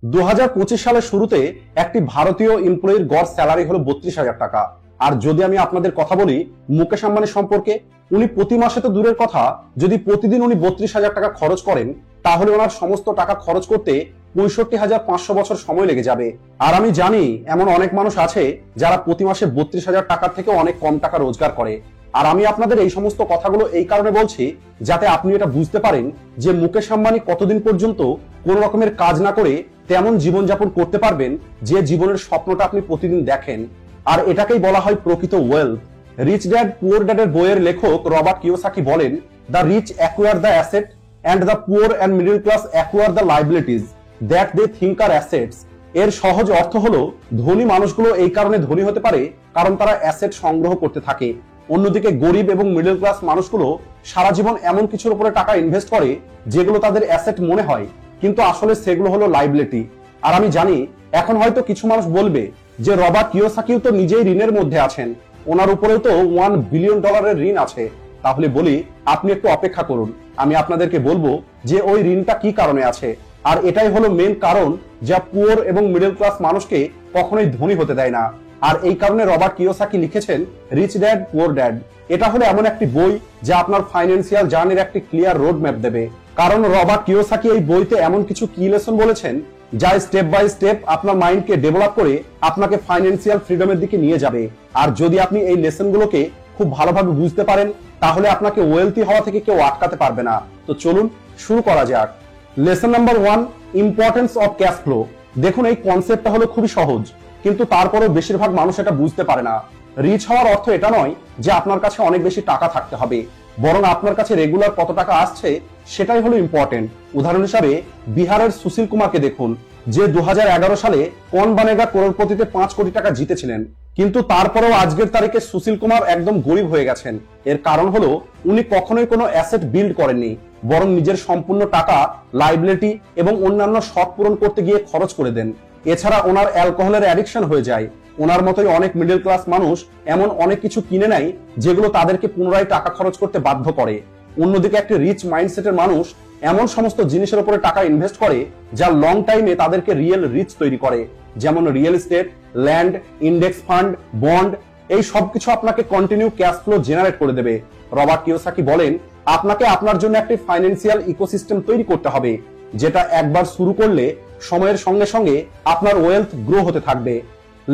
সালের শুরুতে একটি ভারতীয় এমপ্লয়ির গড় স্যালারি হলো 32,000 টাকা। আর যদি আমি আপনাদের কথা বলি মুকেশ আম্বানি সম্পর্কে, উনি প্রতি মাসে তো দূরের কথা, যদি প্রতিদিন উনি 32,000 টাকা খরচ করেন তাহলে ওনার সমস্ত টাকা খরচ করতে 65,500 বছর সময় লেগে যাবে। আর আমি জানি এমন অনেক মানুষ আছে যারা প্রতি মাসে 32,000 টাকার থেকে অনেক কম টাকা রোজগার করে। আর আমি আপনাদের এই সমস্ত কথাগুলো এই কারণে বলছি যাতে আপনি এটা বুঝতে পারেন যে মুকেশ আম্বানি কতদিন পর্যন্ত কোন রকমের কাজ না করে তেমন জীবনযাপন করতে পারবেন যে জীবনের স্বপ্নটা আপনি প্রতিদিন দেখেন। আর এটাকেই বলা হয় প্রকৃত ওয়েলথ। রিচ ড্যাড পুয়ার ড্যাডের বইয়ের লেখক রবার্ট কিওসাকি বলেন, the rich acquire the asset and the poor and middle class acquire the liabilities that they think are assets. এর সহজ অর্থ হলো ধনী মানুষগুলো এই কারণে ধনী হতে পারে কারণ তারা অ্যাসেট সংগ্রহ করতে থাকে। অন্যদিকে গরিব এবং মিডল ক্লাস মানুষগুলো সারা জীবন এমন কিছুর উপরে টাকা ইনভেস্ট করে যেগুলো তাদের অ্যাসেট মনে হয় কিন্তু আসলে সেগুলো হলো লাইবিলিটি। আর আমি জানি এখন হয়তো কিছু মানুষ বলবে যে রবার্ট কিওসাকিও তো নিজেই ঋণের মধ্যে আছেন, ওনার উপরেও তো $1 বিলিয়ন ঋণ আছে। তাহলে বলি আপনি একটু অপেক্ষা করুন, আমি আপনাদেরকে বলবো যে ওই ঋণটা কি কারণে আছে। আর এটাই হলো মেন কারণ যা পুয়ার এবং মিডল ক্লাস মানুষকে কখনোই ধনী হতে দেয় না। আর এই কারণে রবার্ট কিওসাকি লিখেছেন রিচ ড্যাড পুয়ার ড্যাড। এটা হলো এমন একটি বই যা আপনার ফাইন্যান্সিয়াল জার্নির একটি ক্লিয়ার রোড ম্যাপ দেবে। কারণ রবার্ট কিওসাকি এই বইতে এমন কিছু কি লেসন বলেছেন যা স্টেপ বাই স্টেপ আপনার মাইন্ডকে ডেভেলপ করে আপনাকে ফাইন্যান্সিয়াল ফ্রিডমের দিকে নিয়ে যাবে। আর যদি আপনি এই লেসনগুলোকে খুব ভালোভাবে বুঝতে পারেন তাহলে আপনাকে ওয়েলথি হওয়া থেকে কেউ আটকাতে পারবে না। তো চলুন শুরু করা যাক। Lesson number 1, importance of cash flow. দেখুন এই কনসেপ্টটা হলো খুবই সহজ কিন্তু তারপরেও বেশিরভাগ মানুষ এটা বুঝতে পারে না। রিচ হওয়ার অর্থ এটা নয় যে আপনার কাছে অনেক বেশি টাকা থাকতে হবে, বরং আপনার কাছে রেগুলার কত টাকা আসছে সেটাই হলো ইম্পর্টেন্ট। উদাহরণ হিসাবে বিহারের সুশীল কুমারকে দেখুন, যে 2011 সালে কौन बनेगा करोड़पतिতে 5 কোটি টাকা জিতেছিলেন, কিন্তু তারপরেও আজকের তারিখে সুশীল কুমার একদম গরিব হয়ে গেছেন। এর কারণ হলো উনি কখনোই কোনো অ্যাসেট বিল্ড করেননি, বরং নিজের সম্পূর্ণ টাকা লাইবিলিটি এবং অন্যান্য শখ পূরণ করতে গিয়ে খরচ করে দেন। এছাড়া ওনার অ্যালকোহলের অ্যাডিকশন হয়ে যায়। ওনার মতোই অনেক মিডল ক্লাস মানুষ এমন অনেক কিছু কিনে নেয় যেগুলো তাদেরকে পুনরায় টাকা খরচ করতে বাধ্য করে। অন্যদিকে একটি রিচ মাইন্ডসেটের মানুষ এমন সমস্ত জিনিসের উপরে টাকা ইনভেস্ট করে যা লং টাইমে তাদেরকে রিয়েল রিচ তৈরি করে, যেমন real estate, land, index fund, bond. এই সবকিছু আপনাকে কন্টিনিউ ক্যাশ ফ্লো জেনারেট করে দেবে। রবার্ট কিওসাকি বলেন, আপনাকে আপনার জন্য একটি ফাইন্যান্সিয়াল ইকোসিস্টেম তৈরি করতে হবে যেটা একবার শুরু করলে সময়ের সঙ্গে সঙ্গে আপনার ওয়েলথ গ্রো হতে থাকবে।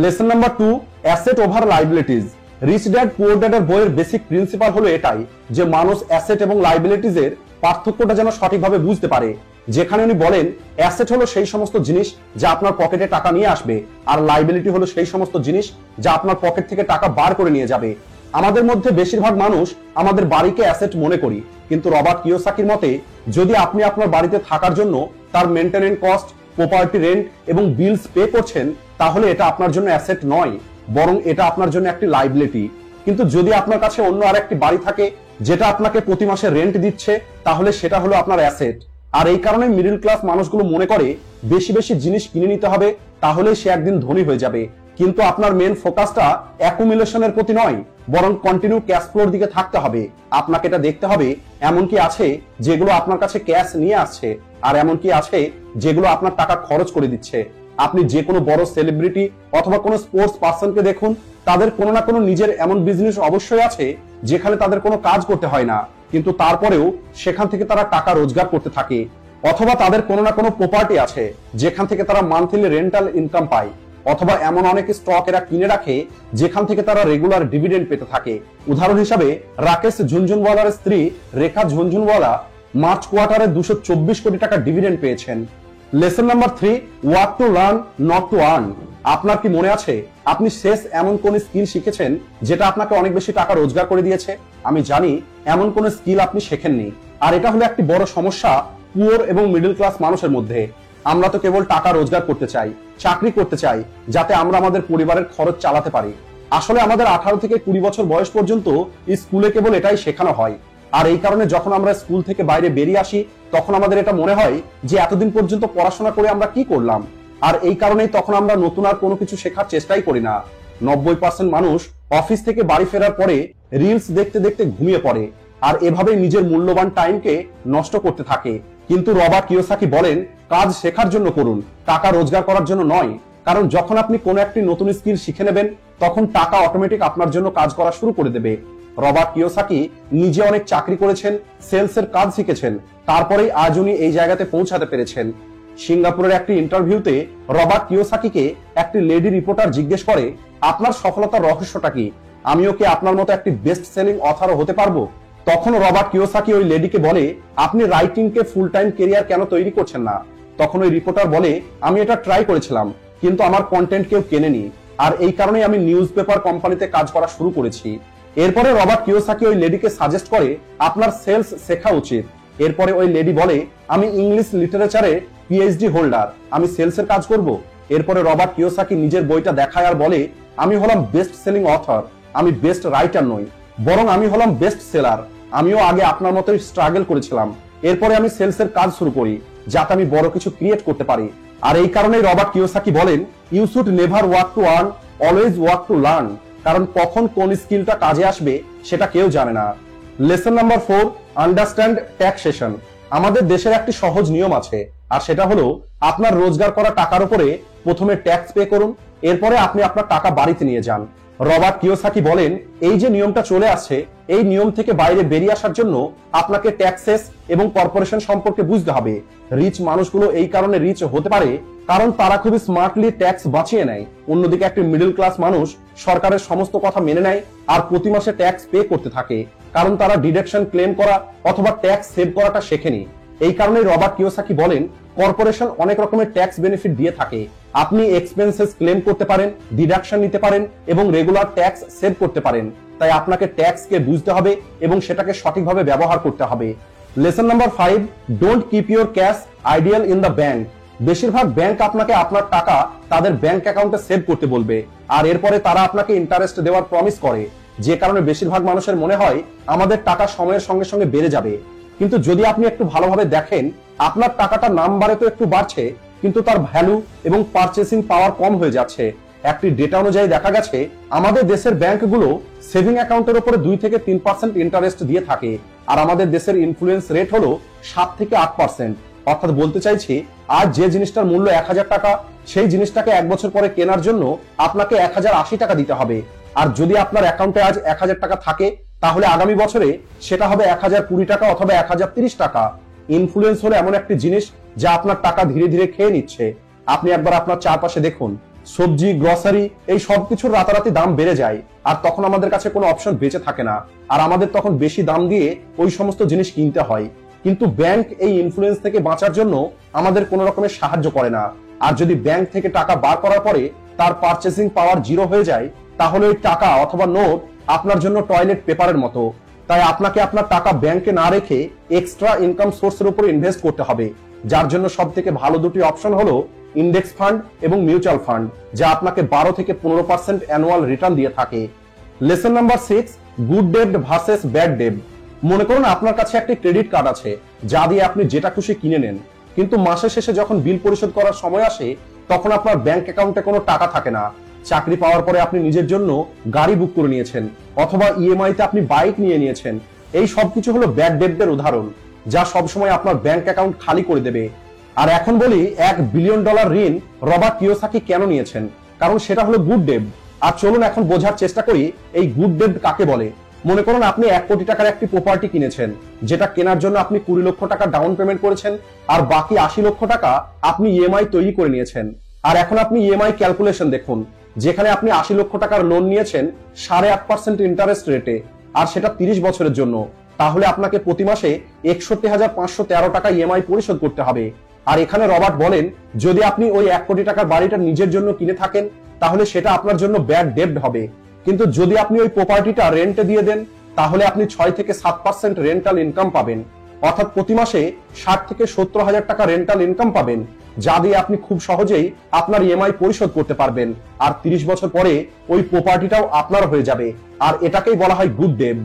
Lesson number 2, asset over liabilities. Rich dad poor ড্যাডের বইয়ের বেসিক প্রিন্সিপাল হলো এটাই যে মানুষ অ্যাসেট এবং লাইবিলিটিজ এর পার্থক্যটা যেন সঠিকভাবে বুঝতে পারে। যেখানে উনি বলেন অ্যাসেট হলো সেই সমস্ত জিনিস যা আপনার পকেটে টাকা নিয়ে আসবে, আর লাইবিলিটি হলো সেই সমস্ত জিনিস যা আপনার পকেট থেকে টাকা বার করে নিয়ে যাবে। আমাদের মধ্যে বেশিরভাগ মানুষ আমাদের বাড়িকে অ্যাসেট মনে করি, কিন্তু রবার্ট কিওসাকির মতে যদি আপনি আপনার বাড়িতে থাকার জন্য তার মেইনটেনেন্স কস্ট, প্রপার্টি রেন্ট এবং বিলস পে করছেন তাহলে এটা আপনার জন্য অ্যাসেট নয়, বরং এটা আপনার জন্য একটি লাইবিলিটি। কিন্তু যদি আপনার কাছে অন্য আরেকটি বাড়ি থাকে যেটা আপনাকে প্রতি মাসে রেন্ট দিচ্ছে তাহলে সেটা হলো আপনার অ্যাসেট। আর এই কারণে মিডল ক্লাস মানুষগুলো মনে করে বেশি বেশি জিনিস কিনে নিতে হবে তাহলে সে একদিন ধনী হয়ে যাবে। কিন্তু আপনার মেন ফোকাসটা অ্যাকুমুলেশনের প্রতি নয়, বরং কন্টিনিউ ক্যাশ ফ্লোর দিকে থাকতে হবে। আপনাকে এটা দেখতে হবে এমন কি আছে যেগুলো আপনার কাছে ক্যাশ নিয়ে আসছে, আর এমন কি আছে যেগুলো আপনার টাকা খরচ করে দিচ্ছে। আপনি যে কোনো বড় সেলিব্রিটি অথবা কোনো স্পোর্টস পার্সনকে দেখুন, তাদের কোনো না কোনো নিজের এমন বিজনেস অবশ্যই আছে যেখানে তাদের কোনো কাজ করতে হয় না, কিন্তু তারপরেও সেখান থেকে তারা টাকা রোজগার করতে থাকে। অথবা তাদের কোনো না কোনো প্রপার্টি আছে যেখান থেকে তারা মান্থলি রেন্টাল ইনকাম পায়। অথবা এমন অনেক স্টক এরা কিনে রাখে যেখান থেকে তারা রেগুলার ডিভিডেন্ড পেতে থাকে। উদাহরণ হিসাবে রাকেশ ঝুনঝুনওয়ালার স্ত্রী রেখা ঝুনঝুনওয়ালা মার্চ কোয়ার্টারে 224 কোটি টাকা ডিভিডেন্ড পেয়েছেন। Lesson number 3, what to learn not to earn. আপনার কি মনে আছে আপনি শেষ এমন কোন স্কিল শিখেছেন যেটা আপনাকে অনেক বেশি টাকা রোজগার করে দিয়েছে? আমি জানি এমন কোন স্কিল আপনি শেখেননি। আর এটা হলো একটি বড় সমস্যা পুয়ার এবং মিডল ক্লাস মানুষের মধ্যে। আমরা তো কেবল টাকা রোজগার করতে চাই, চাকরি করতে চাই যাতে আমরা আমাদের পরিবারের খরচ চালাতে পারি। আসলে আমাদের 18 থেকে 20 বছর বয়স পর্যন্ত স্কুলে কেবল এটাই শেখানো হয়। আর এই কারণে যখন আমরা স্কুল থেকে বাইরে বেরিয়ে আসি তখন আমাদের এটা মনে হয় যে এতদিন পর্যন্ত পড়াশোনা করে আমরা কি করলাম। আর এই কারণেই তখন আমরা নতুন আর কোনো কিছু শেখার চেষ্টাই করি না। 90% মানুষ অফিস থেকে বাড়ি ফেরার পরে রিলস দেখতে দেখতে ঘুমিয়ে পড়ে, আর এভাবে নিজের মূল্যবান টাইমকে নষ্ট করতে থাকে। কিন্তু রবার্ট কিওসাকি বলেন, কাজ শেখার জন্য করুন, টাকা রোজগার করার জন্য নয়। কারণ যখন আপনি কোনো একটি নতুন স্কিল শিখে নেবেন, তখন টাকা অটোমেটিক আপনার জন্য কাজ করা শুরু করে দেবে। রবার্ট কিওসাকি নিজে অনেক চাকরি করেছেন, সেলসের কাজ শিখেছেন, তারপরেই আজ উনি এই জায়গাতে পৌঁছাতে পেরেছেন। সিঙ্গাপুরের একটি ইন্টারভিউতে রবার্ট কিওসাকিকে একটি লেডি রিপোর্টার জিজ্ঞেস করে, আপনার সফলতার রহস্যটা কি? আমিও কি আপনার মতো একটি বেস্ট সেলিং অথারও হতে পারবো? তখন রবার্ট কিওসাকি ওই লেডিকে বলে, আপনি রাইটিংকে ফুল টাইম কেরিয়ার কেন তৈরি করছেন না? তখন ওই রিপোর্টার বলে, আমি এটা ট্রাই করেছিলাম, কিন্তু আমার কন্টেন্ট কেউ কেনেনি, আর এই কারণে আমি নিউজ পেপার কোম্পানিতে কাজ করা শুরু করেছি। এরপরে রবার্ট কিওসাকি ওই লেডিকে সাজেস্ট করে, আপনার সেলস শেখা উচিত। এরপরে ওই লেডি বলে, আমি ইংলিশ লিটারেচারে পিএইচডি হোল্ডার, আমি সেলসের কাজ করব। এরপরে রবার্ট কিওসাকি নিজের বইটা দেখায় আর বলে, আমি হলাম বেস্ট সেলিং অথর, আমি বেস্ট রাইটার নই, বরং আমি হলাম বেস্ট সেলার। আমিও আগে আপনার মতোই স্ট্রাগল করেছিলাম, এরপরে আমি সেলসের কাজ শুরু করি যাতে আমি বড় কিছু ক্রিয়েট করতে পারি। আর এই কারণেই রবার্ট কিওসাকি বলেন, you should never work to earn, always work to learn. কারণ কখন কোন স্কিলটা কাজে আসবে সেটা কেউ জানে না। Lesson number 4, understand taxation. আমাদের দেশের একটি সহজ নিয়ম আছে, আর সেটা হলো আপনার রোজগার করা টাকার উপরে প্রথমে ট্যাক্স পে করুন, এরপরে আপনি আপনার টাকা বাড়িতে নিয়ে যান। রবার্ট কিওসাকি বলেন, এই যে নিয়মটা চলে আসছে, এই নিয়ম থেকে বাইরে বেরিয়ে আসার জন্য আপনাকে ট্যাক্সেস এবং কর্পোরেশন সম্পর্কে বুঝতে হবে। রিচ মানুষগুলো এই কারণে রিচ হতে পারে কারণ তারা খুবই স্মার্টলি ট্যাক্স বাঁচিয়ে নেয়। অন্যদিকে একটি মিডল ক্লাস মানুষ সরকারের সমস্ত কথা মেনে নেয় আর প্রতি মাসে ট্যাক্স পে করতে থাকে, কারণ তারা ডিডাকশন ক্লেম করা অথবা ট্যাক্স সেভ করাটা শেখেনি। এই কারণে রবার্ট কিওসাকি বলেন, কর্পোরেশন অনেক রকমের ট্যাক্স বেনিফিট দিয়ে থাকে। আপনি এক্সপেন্সেস ক্লেম করতে পারেন, ডিডাকশন নিতে পারেন এবং রেগুলার ট্যাক্স সেভ করতে পারেন। তাই আপনাকে ট্যাক্সকে বুঝতে হবে এবং সেটাকে সঠিকভাবে ব্যবহার করতে হবে। Lesson number 5, don't keep your cash ideal in the bank. বেশিরভাগ ব্যাংক আপনাকে আপনার টাকা তাদের ব্যাংক অ্যাকাউন্টে সেভ করতে বলবে, আর এরপরে তারা আপনাকে ইন্টারেস্ট দেওয়ার প্রমিস করে, যে কারণে বেশিরভাগ মানুষের মনে হয় আমাদের টাকা সময়ের সঙ্গে সঙ্গে বেড়ে যাবে। কিন্তু যদি আপনি একটু ভালোভাবে দেখেন, আপনার টাকাটা নাম্বারে তো একটু বাড়ছে, কিন্তু তার ভ্যালু এবং পারচেসিং পাওয়ার কম হয়ে যাচ্ছে। একটি ডেটা অনুযায়ী দেখা গেছে আমাদের দেশের ব্যাংকগুলো সেভিং অ্যাকাউন্টের উপরে 2 থেকে 3% ইন্টারেস্ট দিয়ে থাকে, আর আমাদের দেশের ইনফ্লুয়েন্স রেট হলো 7 থেকে 8%। অর্থাৎ বলতে চাইছি, আজ যে জিনিসটার মূল্য 1000 টাকা, সেই জিনিসটাকে 1 বছর পরে কেনার জন্য আপনাকে 1080 টাকা দিতে হবে। আর যদি আপনার অ্যাকাউন্টে আজ 1000 টাকা থাকে, তাহলে আগামী বছরে সেটা হবে 1020 টাকা অথবা 1030 টাকা। ইনফ্লুয়েন্স হলো এমন একটি জিনিস যা আপনার টাকা ধীরে ধীরে খেয়ে নিচ্ছে। আপনি একবার আপনার চারপাশে দেখুন, সবজি, গ্রসারি, এই সবকিছুর রাতারাতি দাম বেড়ে যায়, আর তখন আমাদের কাছে কোনো অপশন বেঁচে থাকে না, আর আমাদের তখন বেশি দাম দিয়ে ওই সমস্ত জিনিস কিনতে হয়। কিন্তু ব্যাংক এই ইনফ্লুয়েন্স থেকে বাঁচার জন্য আমাদের কোনো রকমের সাহায্য করে না। আর যদি ব্যাংক থেকে টাকা বার করার পরে তার পারচেসিং পাওয়ার 0 হয়ে যায়, তাহলে ওই টাকা অথবা নোট আপনার জন্য টয়লেট পেপারের মতো। তাই আপনাকে আপনার টাকা ব্যাংকে না রেখে এক্সট্রা ইনকাম সোর্সের উপর ইনভেস্ট করতে হবে, যার জন্য সব থেকে ভালো দুটি অপশন হলো ইন্ডেক্স ফান্ড এবং মিউচুয়াল ফান্ড, যা আপনাকে 12 থেকে 15% অ্যানুয়াল রিটার্ন দিয়ে থাকে। Lesson number 6, good debt versus bad debt. মনে করুন আপনার কাছে একটি ক্রেডিট কার্ড আছে, যা দিয়ে আপনি যেটা খুশি কিনে নেন, কিন্তু মাসের শেষে যখন বিল পরিশোধ করার সময় আসে, তখন আপনার ব্যাংক অ্যাকাউন্টে কোনো টাকা থাকে না। চাকরি পাওয়ার পরে আপনি নিজের জন্য গাড়ি বুক করে নিয়েছেন, অথবা ইএমআই তে আপনি বাইক নিয়ে নিয়েছেন। এই সবকিছু হলো ব্যাড ডেটদের উদাহরণ, যা সবসময় আপনার ব্যাংক অ্যাকাউন্ট খালি করে দেবে। আর এখন বলি, $1 বিলিয়ন ঋণ রবার্ট কিওসাকি কেন নিয়েছেন? কারণ সেটা হলো গুড ডেট। আর চলুন এখন বোঝার চেষ্টা করি এই গুড ডেট কাকে বলে। মনে করুন আপনি 1 কোটি টাকার একটি প্রপার্টি কিনেছেন, যেটা কেনার জন্য আপনি 20 লক্ষ টাকা ডাউন পেমেন্ট করেছেন, আর বাকি 80 লক্ষ টাকা আপনি ইএমআই তৈরি করে নিয়েছেন। আর এখন আপনি ইএমআই ক্যালকুলেশন দেখুন, যেখানে আপনি 80 লক্ষ টাকার লোন নিয়েছেন 8.5% ইন্টারেস্ট রেটে, আর সেটা 30 বছরের জন্য। তাহলে আপনাকে প্রতি মাসে 61,513 টাকা ইএমআই পরিশোধ করতে হবে। আর এখানে রবার্ট বলেন, যদি আপনি ওই 1 কোটি টাকার বাড়িটা নিজের জন্য কিনে থাকেন, তাহলে সেটা আপনার জন্য ব্যাড ডেট হবে। কিন্তু যদি আপনি ওই প্রপার্টিটা রেন্টে দিয়ে দেন, তাহলে আপনি 6 থেকে 7% রেন্টাল ইনকাম পাবেন। অর্থাৎ প্রতি মাসে 60 থেকে 70 হাজার টাকা রেন্টাল ইনকাম পাবেন, যা দিয়ে আপনি খুব সহজেই আপনার ইএমআই পরিশোধ করতে পারবেন। আর 30 বছর পরে ওই প্রপার্টিটাও আপনার হয়ে যাবে। আর এটাকেই বলা হয় good debt.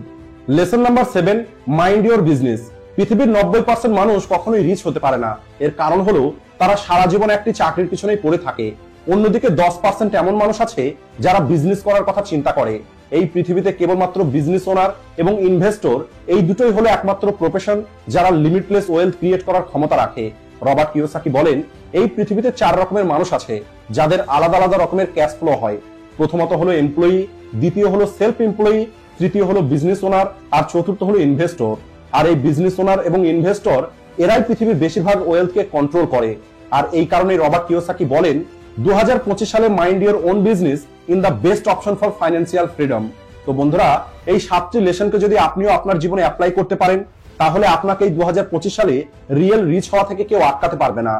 Lesson number 7, mind your business. পৃথিবীর 90% মানুষ কখনোই রিচ হতে পারে না। এর কারণ হলো তারা সারা জীবন একটি চাকরির পিছনেই পড়ে থাকে। অন্যদিকে 10% এমন মানুষ আছে যারা বিজনেস করার কথা চিন্তা করে। এই পৃথিবীতে কেবলমাত্র বিজনেস ওনার এবং ইনভেস্টর এই দুটোই হলো একমাত্র প্রফেশন যারা লিমিটলেস ওয়েলথ ক্রিয়েট করার ক্ষমতা রাখে। রবার্ট কিওসাকি বলেন, এই পৃথিবীতে 4 রকমের মানুষ আছে যাদের আলাদা আলাদা রকমের ক্যাশ ফ্লো হয়। প্রথমত হলো এমপ্লয়ি, দ্বিতীয় হলো সেলফ এমপ্লয়ি, তৃতীয় হলো বিজনেস ওনার, আর চতুর্থ হলো ইনভেস্টর। আর এই বিজনেস ওনার এবং ইনভেস্টর এরাই পৃথিবীর বেশিরভাগ ওয়েলথকে কন্ট্রোল করে। আর এই কারণে রবার্ট কিওসাকি বলেন, 2025 সালে mind your own business in the best option for financial freedom. তো বন্ধুরা, এই 7টি লেসনকে যদি আপনিও আপনার জীবনে অ্যাপ্লাই করতে পারেন, তাহলে আপনাকে এই 2025 সালে রিয়েল রিচ হওয়া থেকে কেউ আটকাতে পারবে না।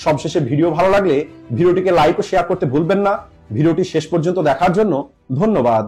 সবশেষে ভিডিও ভালো লাগলে ভিডিওটিকে লাইক ও শেয়ার করতে ভুলবেন না। ভিডিওটি শেষ পর্যন্ত দেখার জন্য ধন্যবাদ।